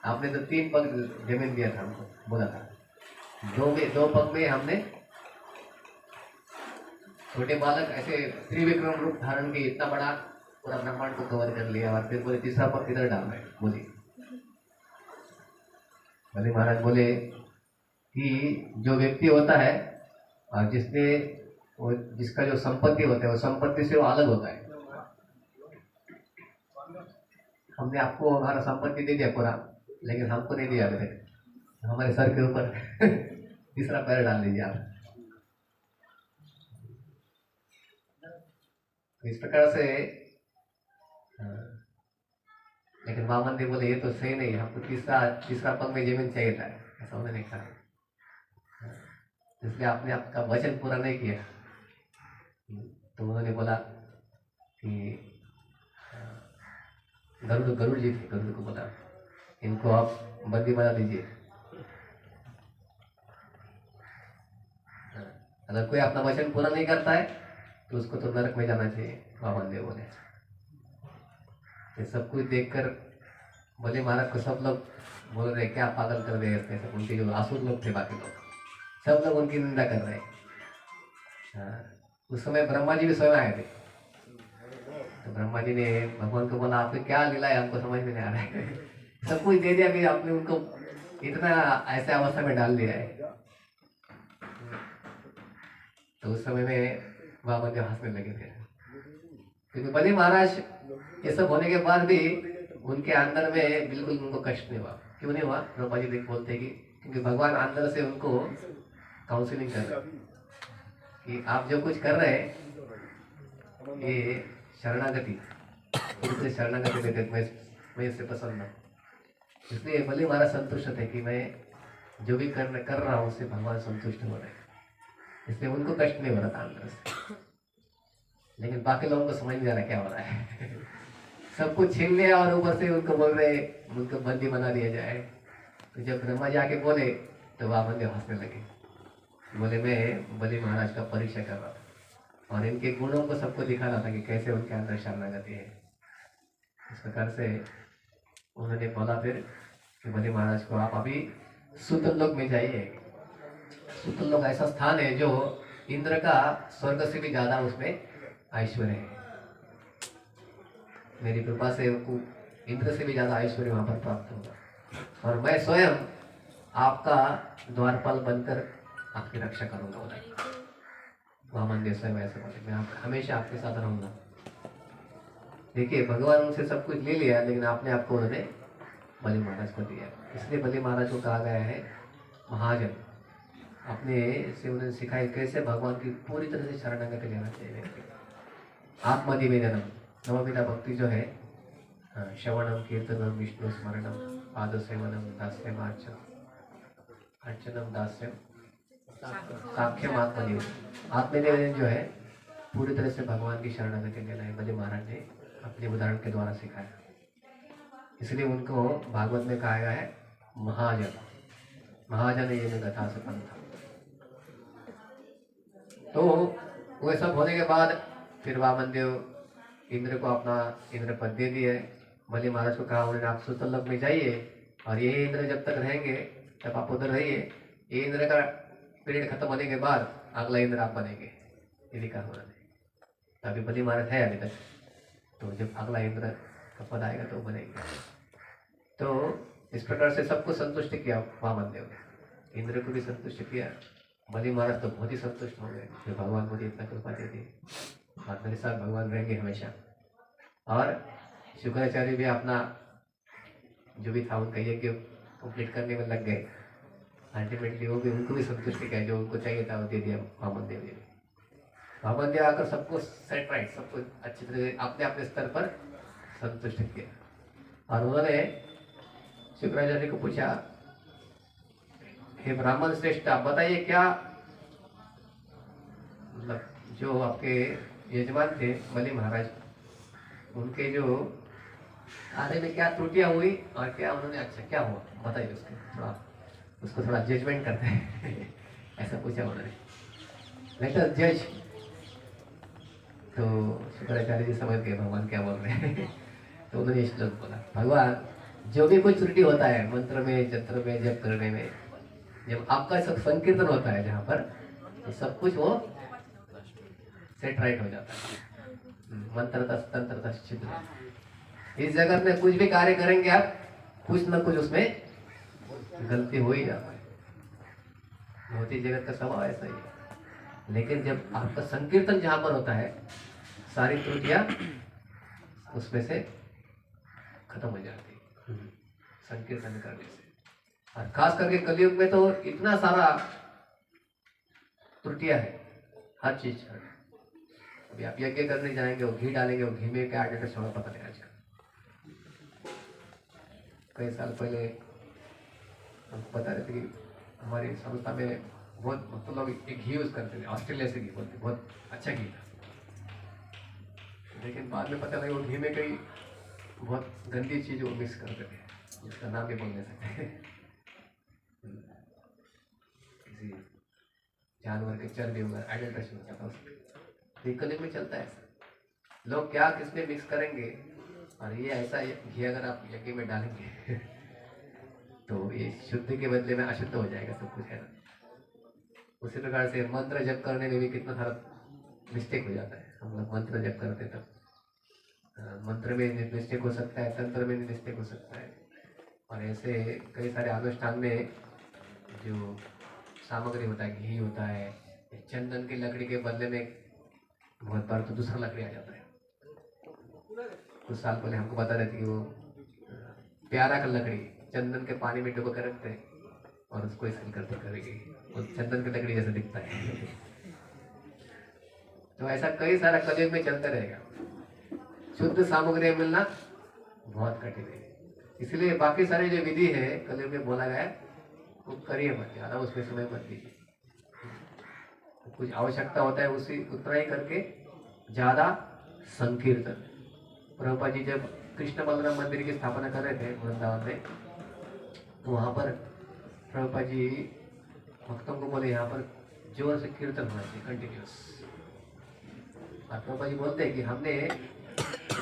आपने तो 3 पग जमीन दिया था हमको, बोला था 2 पग में हमने छोटे बालक ऐसे त्रिविक्रम रूप धारण किए, इतना बड़ा पूरा ब्रह्मांड को कवर कर लिया, और फिर बोले तीसरा पग किधर डाल रहे हैं? बोलिए। बलि महाराज बोले कि जो व्यक्ति होता है और जिसका जो संपत्ति होता है वो संपत्ति से वो अलग होता है। हमने आपको हमारा संपत्ति दे दिया पूरा, लेकिन हमको नहीं दिया अभी तक। हमारे सर के ऊपर तीसरा पैर डाल दीजिए आप। तो इस प्रकार से लेकिन वामन देव बोले ये तो सही नहीं, हमको तीसरा पग में जमीन चाहिए था, ऐसा उन्होंने कहा। इसलिए आपने आपका वचन पूरा नहीं किया। तो उन्होंने बोला कि गरुड़ जी थे, गरुड़ को बोला इनको आप बंदी बना दीजिए। अगर कोई अपना वचन पूरा नहीं करता है तो उसको तो नरक में जाना चाहिए, वामन देव बोले। ये सब कुछ देखकर बोले महाराज को सब लोग बोल रहे क्या पागल कर रहे हैं, सब उनके जो आसुर लोग थे, बाकी लोग सब लोग उनकी निंदा कर रहे हैं। उस समय ब्रह्मा जी भी स्वयं आए थे। तो ब्रह्मा जी ने भगवान को बोला आपने क्या लीला है, हमको समझ में नहीं आ रहा है। सब कुछ दे दिया कि आपने उनको इतना ऐसे अवस्था में डाल दिया है। तो उस समय में वामन देव हंसने लगे थे, क्योंकि बलि महाराज ये सब होने के बाद भी उनके अंदर में बिल्कुल उनको कष्ट नहीं हुआ। क्यों नहीं हुआ? ब्रह्मा जी बोलते कि क्योंकि भगवान अंदर से उनको काउंसलिंग कर रहे कि आप जो कुछ कर रहे हैं ये शरणागति, इससे शरणागति देते, मैं इससे पसंद हूँ। इसलिए बलि महाराज संतुष्ट थे कि मैं जो भी कर रहा हूँ उससे भगवान संतुष्ट हो रहे हैं, इसलिए उनको कष्ट नहीं हो रहा था अंदर से। लेकिन बाकी लोगों को समझ नहीं आ रहा क्या हो रहा है। सब कुछ छीन लिया और ऊपर से उनको बोल रहे उनको बंदी बना दिया जाए। तो जब ब्रह्मा जी आके बोले तो वामन देव हंसने लगे, बोले मैं बलि महाराज का परीक्षा कर रहा था और इनके गुणों को सबको दिखा रहा था कि कैसे उनके अंदर शरणागति है। इस प्रकार से उन्होंने बोला फिर कि बलि महाराज को आप अभी सूतल लोक में जाइए। सूतल लोक ऐसा स्थान है जो इंद्र का स्वर्ग से भी ज्यादा उसमें ऐश्वर्य है। मेरी कृपा से उनको इंद्र से भी ज्यादा ऐश्वर्य वहां पर प्राप्त होगा और मैं स्वयं आपका द्वारपाल बनकर आपकी रक्षा करूंगा। बोला वामन देव स्वयं ऐसे बोले, मैं हमेशा आपके साथ रहूंगा। देखिए भगवान उनसे सब कुछ ले लिया, लेकिन आपने आपको उन्होंने बलि महाराज को दिया। इसलिए बलि महाराज को कहा गया है महाजन। अपने से उन्होंने सिखाया कैसे भगवान की पूरी तरह से शरणागति लेना चाहिए। आत्मनिवेदनम नवविधा भक्ति जो है श्रवणम कीर्तनम विष्णु स्मरणम पाद सेवनम दास्यम अर्चनम दास्यम साख्यम आत्मनिवेदन। आत्मनिवेदन जो है पूरी तरह से भगवान की शरणागति लेना है। बलि महाराज ने अपने उदाहरण के द्वारा सिखाया, इसलिए उनको भागवत में कहा गया है महाजन। महाजन ये में गथा से पंथा। तो वो सब होने के बाद फिर वामन देव इंद्र को अपना इंद्र पद दे दिए। बलि महाराज को कहा उन्होंने आप सूतल लोक में जाइए और यही इंद्र जब तक रहेंगे तब आप उधर रहिए। ये इंद्र का पीरियड खत्म होने के बाद अगला इंद्र आप बनेंगे, यदि कहा उन्होंने। अभी बलि महाराज है अभी तक, तो जब अगला इंद्र का पद आएगा तो बनेंगे। तो इस प्रकार से सबको संतुष्ट किया वामन देव ने, इंद्र को भी संतुष्ट किया। बलि महाराज तो बहुत ही संतुष्ट हो गए कि भगवान मुझे इतना कृपा दे दी और मेरे साथ भगवान रहेंगे हमेशा। और शुक्राचार्य भी अपना जो भी था उनका यज्ञ कंप्लीट करने में लग गए। अल्टीमेटली वो भी उनको भी संतुष्ट किया, जो उनको चाहिए था वो दे दिया वामन देव ने। वामन देव आकर सबको सेट राइट, सबको अच्छी तरह अपने अपने स्तर पर संतुष्ट किया। और उन्होंने शुक्राचार्य को पूछा, हे ब्राह्मण श्रेष्ठ आप बताइए क्या मतलब जो आपके यजमान थे बलि महाराज, उनके जो कार्य में क्या त्रुटियां हुई और क्या उन्होंने अच्छा क्या हुआ बताइए, उसको थोड़ा जजमेंट करते हैं। ऐसा पूछा उन्होंने, लेट अस जज। तो शुक्राचार्य जी समझ गए भगवान क्या बोल रहे हैं। तो उन्होंने श्लोक बोला, भगवान जो भी कुछ त्रुटि होता है मंत्र में, जंत्र में, जप करने में, जब आपका सब संकीर्तन होता है जहाँ पर, तो सब कुछ वो सेट राइट हो जाता है। मंत्र तंत्र छिद्र। इस जगत में कुछ भी कार्य करेंगे आप, कुछ ना कुछ उसमें गलती हो ही जाता है। भौतिक जगत का स्वभाव ऐसा ही है। लेकिन जब आपका संकीर्तन जहाँ पर होता है, सारी त्रुटियां उसमें से खत्म हो जाती है संकीर्तन करने से। और खास करके कलयुग में तो इतना सारा त्रुटियां है हर चीज का। अभी आप यज्ञ करने जाएंगे, वो घी डालेंगे, वो घी में क्या एडिट छोड़ा पता नहीं। आजकल कई साल पहले हमको बता रहे थे कि हमारी संस्था में बहुत मतलब लोग एक घी यूज करते थे, ऑस्ट्रेलिया से घी बोलते, बहुत अच्छा घी था। लेकिन बाद में पता लगा वो घी में कई बहुत गंदी चीज वो मिक्स करते थे, जिसका नाम भी बोल नहीं सकते। किसी जानवर के चर्बी वगैरह एडल्ट्रेशन होता था उसमें। कलयुग में चलता है ऐसा। लोग क्या किसमें मिक्स करेंगे, और ये ऐसा घी अगर आप यज्ञ में डालेंगे तो ये शुद्ध के बदले में अशुद्ध हो जाएगा सब कुछ, है ना। उसी प्रकार से मंत्र जप करने में भी कितना सारा मिस्टेक हो जाता है। हम लोग मंत्र जप करते तब मंत्र में मिस्टेक हो सकता है, तंत्र में मिस्टेक हो सकता है। और ऐसे कई सारे अनुष्ठान में जो सामग्री होता है, घी होता है, चंदन की लकड़ी के बदले में बहुत बार तो दूसरा लकड़ी आ जाता है। कुछ साल पहले हमको बता रहे थे कि वो प्यारा का लकड़ी चंदन के पानी में डुबो कर रखते हैं और उसको इस्तेमाल करते करेंगे, वो चंदन की लकड़ी जैसा दिखता है। तो ऐसा कई सारा कलयुग में चलता रहेगा। शुद्ध सामग्री मिलना बहुत कठिन है। इसलिए बाकी सारे जो विधि है कलयुग में बोला गया है वो करिए मत, ज्यादा उसमें समय मत दीजिए। कुछ आवश्यकता होता है उसी उतना ही करके, ज्यादा संकीर्तन। प्रभुपाद जी जब कृष्ण बलराम मंदिर की स्थापना कर रहे थे वृंदावन में, तो वहाँ पर प्रभुपाद जी भक्तों को बोले यहाँ पर जोर से कीर्तन होना चाहिए कंटिन्यूस। और प्रभुपाद जी बोलते हैं कि हमने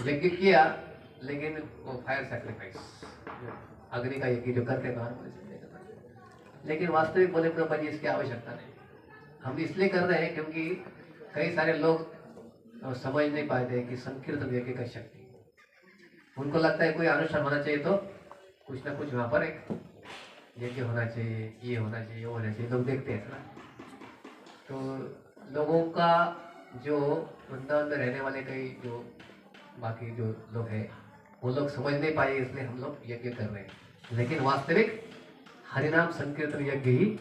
यज्ञ किया लेकिन वो फायर सैक्रिफाइस, अग्नि का यज्ञ जो करते हैं, लेकिन वास्तविक बोले प्रभुपाद जी इसकी आवश्यकता नहीं। हम इसलिए कर रहे हैं क्योंकि कई सारे लोग समझ नहीं पाते कि संकीर्तन यज्ञ का शक्ति। उनको लगता है कोई अनुष्ठान होना चाहिए तो कुछ ना कुछ वहाँ पर एक यज्ञ होना चाहिए, ये होना चाहिए, वो होना चाहिए, लोग देखते हैं ना। तो लोगों का जो वृंदावन में रहने वाले कई जो बाकी जो लोग हैं वो लोग समझ नहीं पाए, इसलिए हम लोग यज्ञ कर रहे हैं। लेकिन वास्तविक हरिनाम संकीर्तन यज्ञ ही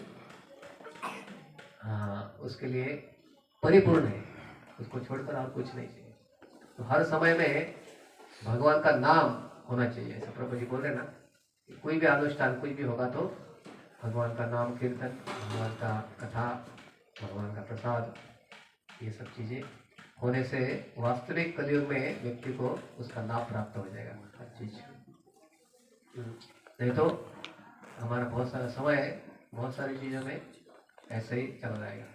उसके लिए परिपूर्ण है, उसको छोड़कर और कुछ नहीं चाहिए। तो हर समय में भगवान का नाम होना चाहिए। ऐसा प्रभु जी बोल रहे ना, कोई भी अनुष्ठान कुछ भी होगा तो भगवान का नाम कीर्तन, भगवान का कथा, भगवान का प्रसाद, ये सब चीज़ें होने से वास्तविक कलयुग में व्यक्ति को उसका लाभ प्राप्त हो जाएगा हर चीज। नहीं तो हमारा बहुत सारा समय है, बहुत सारी चीज़ों में ऐसे ही चल जाएगा।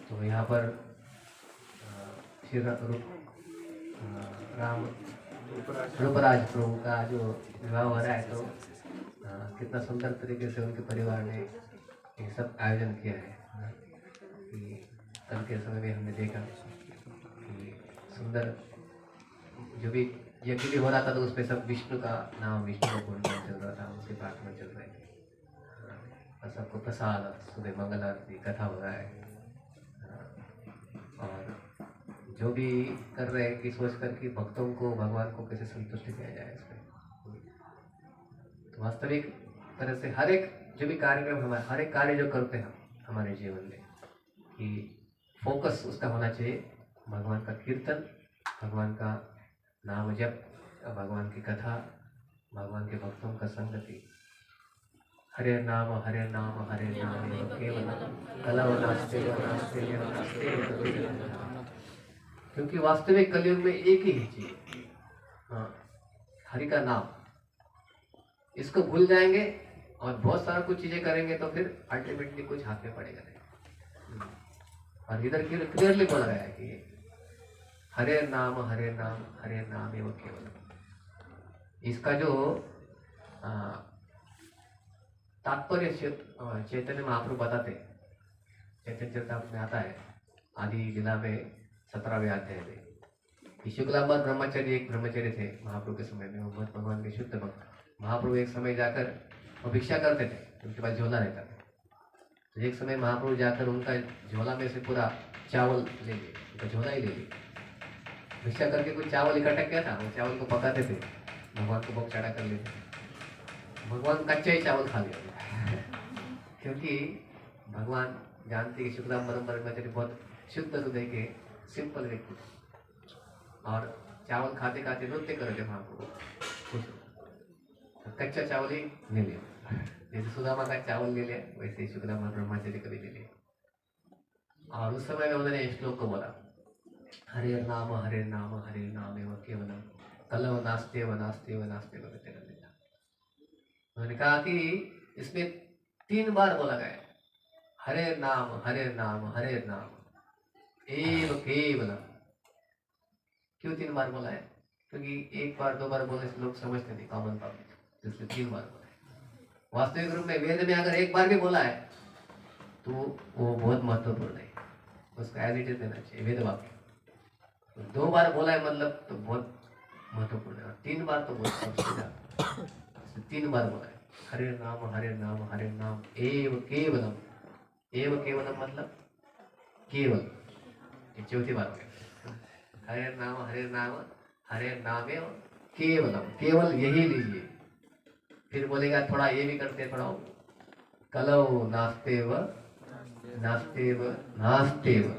तो यहाँ पर श्री राम रूपराज प्रभु का जो विवाह हो रहा है, तो कितना सुंदर तरीके से उनके परिवार ने ये सब आयोजन किया है। कि कल के समय में हमने देखा कि सुंदर जो भी यज्ञ भी हो रहा था तो उसमें सब विष्णु का नाम, विष्णु को गुणगान चल रहा था, उसकी प्रार्थना चल रही थी, और सबको प्रसाद, सुबह मंगल आरती, कथा हो रहा है। और जो भी कर रहे हैं कि सोच कर कि भक्तों को, भगवान को कैसे संतुष्ट किया जाए इसमें। तो वास्तविक तरह से हर एक जो भी कार्यक्रम, हमारे हर एक कार्य जो करते हैं हमारे जीवन में, कि फोकस उसका होना चाहिए भगवान का कीर्तन, भगवान का नाम जप, भगवान की कथा, भगवान के भक्तों का संगति। हरे नाम हरे नाम हरे नाम केवलम कलौ नास्ति नास्ति नास्ति। क्योंकि वास्तविक कलयुग में एक ही चीज, हरि का नाम। इसको भूल जाएंगे और बहुत सारा कुछ चीजें करेंगे तो फिर अल्टीमेटली कुछ हाथ में पड़ेगा नहीं। और इधर क्लियरली बोला गया है कि हरे नाम एवं केवल। इसका जो तात्पर्य चैतन्य महाप्रभु बताते, चैतन्य चरितामृत में आता है आदि लीला में 17वें अध्याय में कि शुक्लांबर ब्रह्मचर्य एक ब्रह्मचर्य थे महाप्रभु के समय में, वो भगवान के शुद्ध भक्त। महाप्रभु एक समय जाकर वो भिक्षा करते थे, उनके पास झोला रहता था। तो एक समय महाप्रभु जाकर उनका झोला में से पूरा चावल ले लिए, उनका झोला ही ले लिए। भिक्षा करके कुछ चावल इकट्ठा किया था, वो चावल को पकाते थे, भगवान को भोग चढ़ा कर लेते। भगवान कच्चा ही चावल खा लिया क्योंकि भगवान जानते कि शुक्लांबरम ब्रह्मचर्य बहुत शुद्ध हृदय के सिंपल व्यक्ति, और चावल खाते खाते नृत्य करते महाप्रभु खुश। कच्चा चावल ही ले लिया, जैसे सुदामा का चावल ले लिया वैसे ही शुक्लांबर ब्रह्मचर्य को भी ले लिया। और उस समय में उन्होंने इस श्लोक को बोला, हरे नाम एवं केवलम कलव नास्ते व नास्ते व नास्ते व तेरा मिला। उन्होंने कहा कि इसमें 3 बार बोला गया हरे नाम एव केवलम। क्यों 3 बार बोला है? क्योंकि 1 बार 2 बार बोलने से लोग समझते नहीं, कॉमन पब्लिक, इसलिए 3 बार बोला है। वास्तविक रूप में वेद में अगर 1 बार भी बोला है तो वो बहुत महत्वपूर्ण है, उसका एज इट इज देना चाहिए वेद वाक्य। 2 बार बोला है मतलब तो बहुत महत्वपूर्ण है, 3 बार तो बहुत सबसे ज्यादा। 3 बार बोला है हरे नाम एव केवलम। एव केवलम मतलब केवल, ये चौथी बार हो गया। हरे नाम एव केवलम, केवल यही लीजिए। फिर बोलेगा थोड़ा ये भी करते, थोड़ा कलव नास्ते व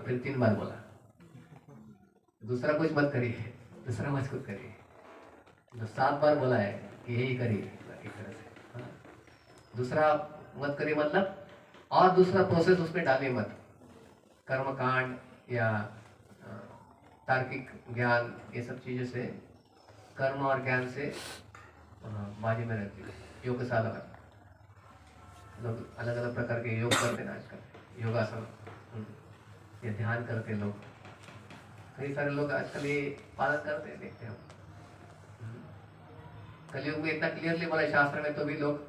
फिर 3 बार बोला। दूसरा कुछ मत करिए, दूसरा मत कुछ करिए। तो 7 बार बोला है कि यही करिए एक तरह से। दूसरा मत करिए मतलब और दूसरा प्रोसेस उसमें डालिए मत। कर्मकांड या तार्किक ज्ञान, ये सब चीज़ों से, कर्म और ज्ञान से बाजी में रहती है। योग साधना, लोग अलग अलग प्रकार के योग करते हैं आजकल, योगासन या ध्यान करते लोग। कई सारे लोग आजकल ये पालन करते हैं, देखते हैं। कलयुग में इतना क्लियरली बोला शास्त्र में, तो भी लोग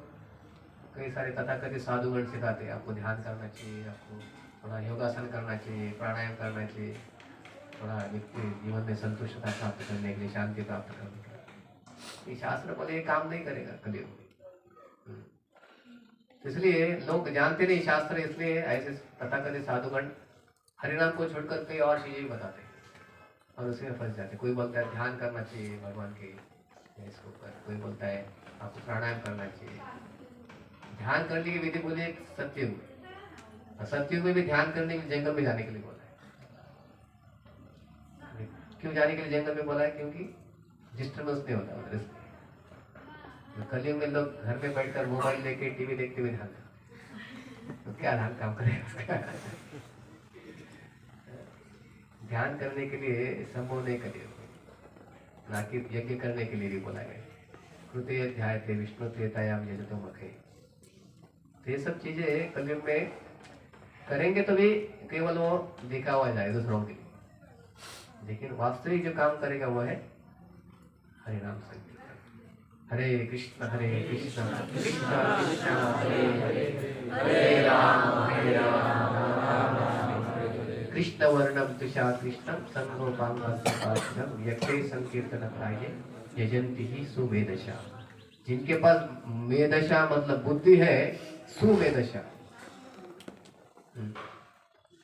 कई सारे तथाकथित साधुगण सिखाते हैं आपको ध्यान करना चाहिए, आपको थोड़ा योगासन करना चाहिए, प्राणायाम करना चाहिए, थोड़ा व्यक्ति जीवन में संतुष्टता प्राप्त करने के लिए, शांति प्राप्त करने के लिए। ये शास्त्र बोले ये काम नहीं करेगा कलयुग में। इसलिए लोग जानते नहीं शास्त्र, इसलिए ऐसे तथाकथित साधुगण हरिनाम को छोड़कर कई और चीजें बताते हैं और उसी में फंस जाते। कोई बोलता है ध्यान करना चाहिए भगवान के इसके ऊपर, कोई बोलता है आपको प्राणायाम करना चाहिए। ध्यान करने की विधि बोली एक सत्युग, और सत्युग में भी ध्यान करने के लिए जंगल में जाने के लिए बोला है। क्यों जाने के लिए जंगल में बोला है? क्योंकि डिस्टर्बेंस नहीं होता उधर। तो कलयुग में लोग घर में बैठकर मोबाइल लेके टीवी देखते हुए ध्यान करते, तो क्या ध्यान काम करेगा उसका? ध्यान करने के लिए संभव नहीं करिए, ना कि यज्ञ करने के लिए भी बोला गया। कृते अध्याय थे विष्णु त्रेतायाम यजतो मखे। तो ये सब चीजें कलयुग में करेंगे तो भी केवल वो देखा हुआ जाए दूसरों के लिए, लेकिन वास्तविक जो काम करेगा वो है हरे नाम संकीर्तन। हरे कृष्ण कृष्ण कृष्ण हरे हरे, हरे राम कृष्ण वर्णम तुषा कृष्णम संगोपांगम यज्ञ संकीर्तन प्राये यजंती ही सुमेधशा। जिनके पास मेधशा मतलब बुद्धि है, सुमेधशा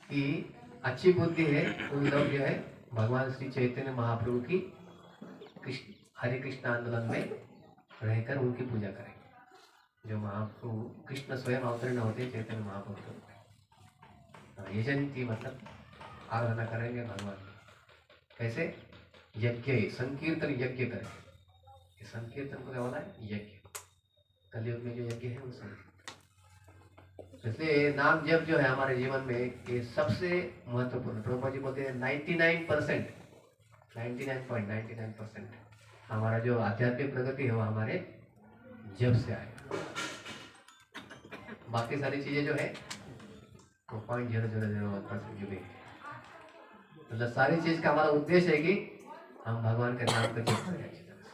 की अच्छी बुद्धि है, उन लोग जो है भगवान श्री चैतन्य महाप्रभु की हरे कृष्ण आंदोलन में रहकर उनकी पूजा करेंगे। जो महाप्रभु कृष्ण स्वयं अवतरण होते चैतन्य महाप्रभु, यजंती मतलब आराधना करेंगे भगवान की। कैसे? यज्ञ संकीर्तन यज्ञ करेंगे। संकीर्तन को क्या बोला है? यज्ञ। कलयुग में जो यज्ञ है वो संकीर्तन। इसलिए नाम जप जो है हमारे जीवन में ये सबसे महत्वपूर्ण। प्रभुपाद जी बोलते हैं 99.99% हमारा जो आध्यात्मिक प्रगति है वो हमारे जप से आएगा। बाकी सारी चीजें जो है वो 0.0001% जो भी है, मतलब सारी चीज का हमारा उद्देश्य है कि हम भगवान के नाम का जप करें अच्छी तरह से।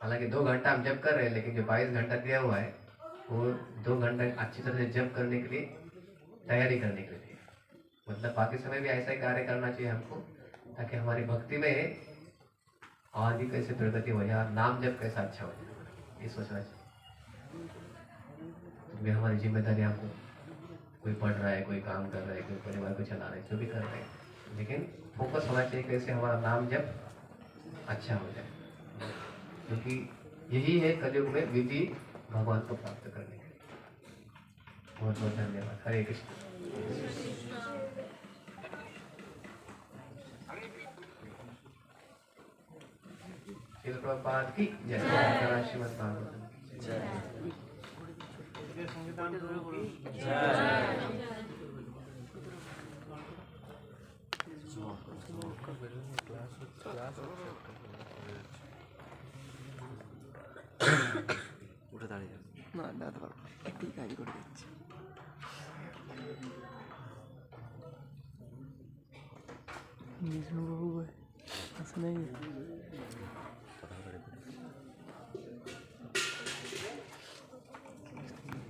हालांकि 2 घंटा हम जप कर रहे हैं, लेकिन जो 22 घंटा दिया हुआ है वो 2 घंटा अच्छी तरह से जप करने के लिए तैयारी करने के लिए, मतलब बाकी समय भी ऐसा ही कार्य करना चाहिए हमको, ताकि हमारी भक्ति में और भी कैसे प्रगति हो जाए, नाम जप कैसा अच्छा हो जाए, ये सोचना चाहिए। भी हमारी जिम्मेदारी, हमको कोई पढ़ रहा है, कोई काम कर रहा है, कोई परिवार को चला रहा है, जो भी कर रहे हैं, लेकिन फोकस होना चाहिए कैसे हमारा नाम जप अच्छा हो जाए, क्योंकि यही है कलयुग में विधि भगवान को प्राप्त करने के लिए। बहुत बहुत धन्यवाद। हरे कृष्ण। श्रील प्रभुपाद की जय। श्रीमद् भागवतम की जय। संविधान गुरु की উঠে দাঁড়িয়ে না দাঁড়াতে পারবো, একটুই কাজ করে দিচ্ছি। বিষ্ণুবাবু আসে নাকি?